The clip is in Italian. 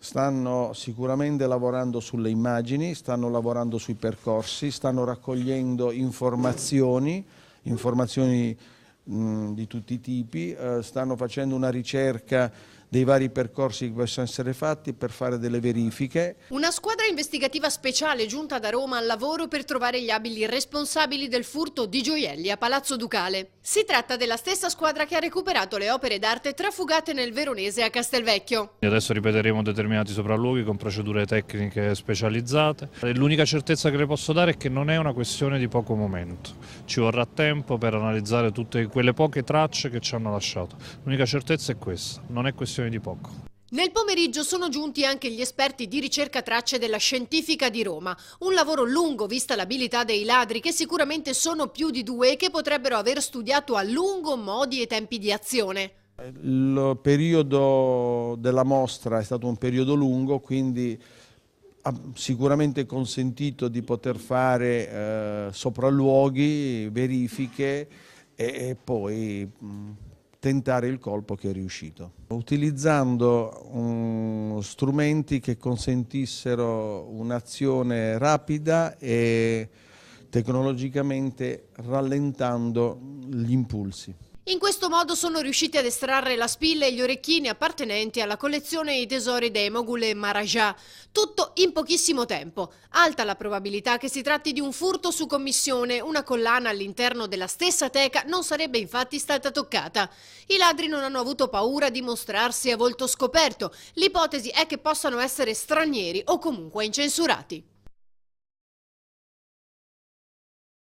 Stanno sicuramente lavorando sulle immagini, stanno lavorando sui percorsi, stanno raccogliendo informazioni di tutti i tipi, stanno facendo una ricerca dei vari percorsi che possono essere fatti per fare delle verifiche. Una squadra investigativa speciale giunta da Roma al lavoro per trovare gli abili responsabili del furto di gioielli a Palazzo Ducale. Si tratta della stessa squadra che ha recuperato le opere d'arte trafugate nel Veronese a Castelvecchio. Adesso ripeteremo determinati sopralluoghi con procedure tecniche specializzate. L'unica certezza che le posso dare è che non è una questione di poco momento. Ci vorrà tempo per analizzare tutte quelle poche tracce che ci hanno lasciato. L'unica certezza è questa, non è questione di poco. Nel pomeriggio sono giunti anche gli esperti di ricerca tracce della Scientifica di Roma. Un lavoro lungo vista l'abilità dei ladri, che sicuramente sono più di due e che potrebbero aver studiato a lungo modi e tempi di azione. Il periodo della mostra è stato un periodo lungo, quindi ha sicuramente consentito di poter fare sopralluoghi, verifiche e poi tentare il colpo che è riuscito. Utilizzando strumenti che consentissero un'azione rapida e tecnologicamente rallentando gli impulsi. In questo modo sono riusciti ad estrarre la spilla e gli orecchini appartenenti alla collezione I tesori dei Mogul e Maharaja, tutto in pochissimo tempo. Alta la probabilità che si tratti di un furto su commissione, una collana all'interno della stessa teca non sarebbe infatti stata toccata. I ladri non hanno avuto paura di mostrarsi a volto scoperto, l'ipotesi è che possano essere stranieri o comunque incensurati.